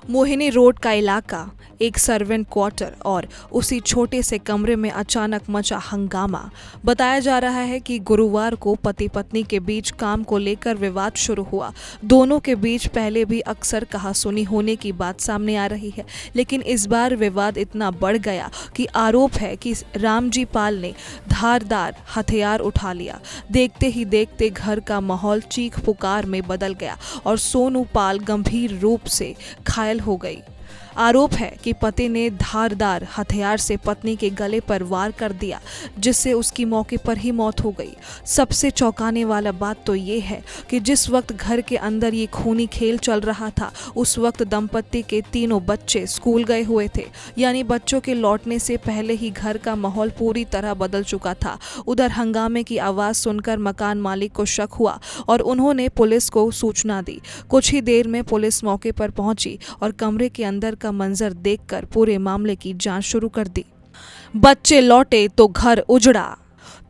Mohini road का इलाका एक सर्वेंट क्वार्टर और उसी छोटे से कमरे में अचानक मचा हंगामा। बताया जा रहा है कि गुरुवार को पति पत्नी के बीच काम को लेकर विवाद शुरू हुआ। दोनों के बीच पहले भी अक्सर कहासुनी होने की बात सामने आ रही है, लेकिन इस बार विवाद इतना बढ़ गया कि आरोप है कि रामजी पाल ने धारदार हथियार उठा लिया। देखते ही देखते घर का माहौल चीख पुकार में बदल गया और सोनू पाल गंभीर रूप से घायल हो गई। आरोप है कि पति ने धारदार हथियार से पत्नी के गले पर वार कर दिया, जिससे उसकी मौके पर ही मौत हो गई। सबसे चौंकाने वाला बात तो ये है कि जिस वक्त घर के अंदर ये खूनी खेल चल रहा था, उस वक्त दंपत्ति के तीनों बच्चे स्कूल गए हुए थे, यानी बच्चों के लौटने से पहले ही घर का माहौल पूरी तरह बदल चुका था। उधर हंगामे की आवाज़ सुनकर मकान मालिक को शक हुआ और उन्होंने पुलिस को सूचना दी। कुछ ही देर में पुलिस मौके पर पहुंची और कमरे के अंदर का मंजर देखकर पूरे मामले की जांच शुरू कर दी। बच्चे लौटे तो घर उजड़ा।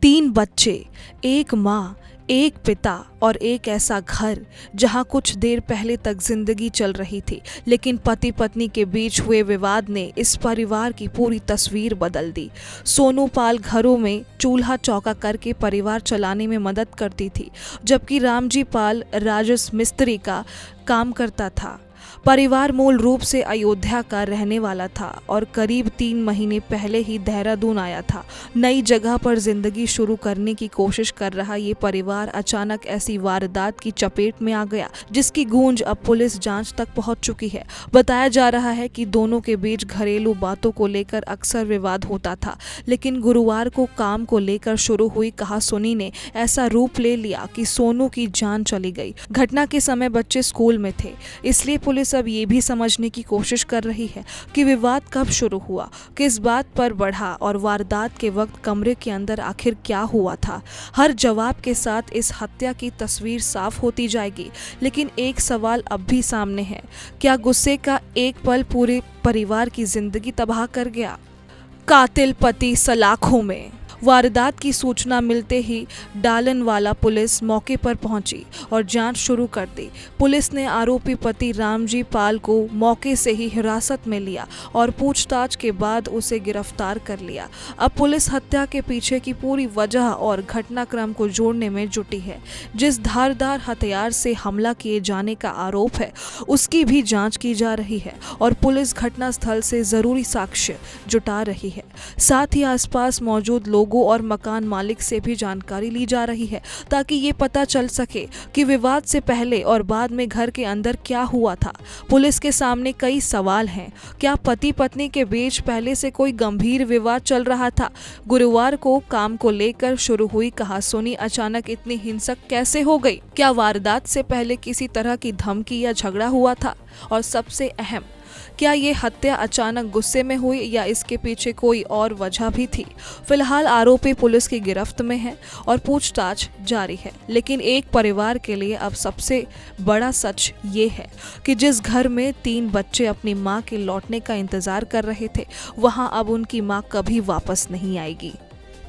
3 बच्चे, एक माँ, एक पिता और एक ऐसा घर जहां कुछ देर पहले तक जिंदगी चल रही थी, लेकिन पति पत्नी के बीच हुए विवाद ने इस परिवार की पूरी तस्वीर बदल दी। सोनू पाल घरों में चूल्हा चौका करके परिवार चलाने में मदद करती थी, जबकि रामजी पाल राजस मिस्त्री का काम करता था। परिवार मूल रूप से अयोध्या का रहने वाला था और करीब 3 महीने पहले ही देहरादून आया था। नई जगह पर जिंदगी शुरू करने की कोशिश कर रहा ये परिवार अचानक ऐसी वारदात की चपेट में आ गया, जिसकी गूंज अब पुलिस जांच तक पहुंच चुकी है। बताया जा रहा है कि दोनों के बीच घरेलू बातों को लेकर अक्सर विवाद होता था, लेकिन गुरुवार को काम को लेकर शुरू हुई कहासुनी ने ऐसा रूप ले लिया कि सोनू की जान चली गई। घटना के समय बच्चे स्कूल में थे, इसलिए पुलिस अब ये भी समझने की कोशिश कर रही है कि विवाद कब शुरू हुआ, किस बात पर बढ़ा और वारदात के वक्त कमरे के अंदर आखिर क्या हुआ था। हर जवाब के साथ इस हत्या की तस्वीर साफ होती जाएगी, लेकिन एक सवाल अब भी सामने है, क्या गुस्से का एक पल पूरे परिवार की जिंदगी तबाह कर गया? कातिल पति सलाखों में। वारदात की सूचना मिलते ही डालनवाला पुलिस मौके पर पहुंची और जांच शुरू कर दी। पुलिस ने आरोपी पति रामजी पाल को मौके से ही हिरासत में लिया और पूछताछ के बाद उसे गिरफ्तार कर लिया। अब पुलिस हत्या के पीछे की पूरी वजह और घटनाक्रम को जोड़ने में जुटी है। जिस धारदार हथियार से हमला किए जाने का आरोप है, उसकी भी जांच की जा रही है और पुलिस घटनास्थल से जरूरी साक्ष्य जुटा रही है। साथ ही आसपास मौजूद लोगों और मकान मालिक से भी जानकारी ली जा रही है, ताकि ये पता चल सके कि विवाद से पहले और बाद में घर के अंदर क्या हुआ था। पुलिस के सामने कई सवाल हैं। क्या पति पत्नी के बीच पहले से कोई गंभीर विवाद चल रहा था? गुरुवार को काम को लेकर शुरू हुई कहासुनी अचानक इतनी हिंसक कैसे हो गई? क्या वारदात से पहले किसी तरह की धमकी या झगड़ा हुआ था? और सबसे अहम, क्या ये हत्या अचानक गुस्से में हुई या इसके पीछे कोई और वजह भी थी? फिलहाल आरोपी पुलिस की गिरफ्त में है और पूछताछ जारी है, लेकिन एक परिवार के लिए अब सबसे बड़ा सच ये है कि जिस घर में 3 बच्चे अपनी मां के लौटने का इंतजार कर रहे थे, वहां अब उनकी मां कभी वापस नहीं आएगी।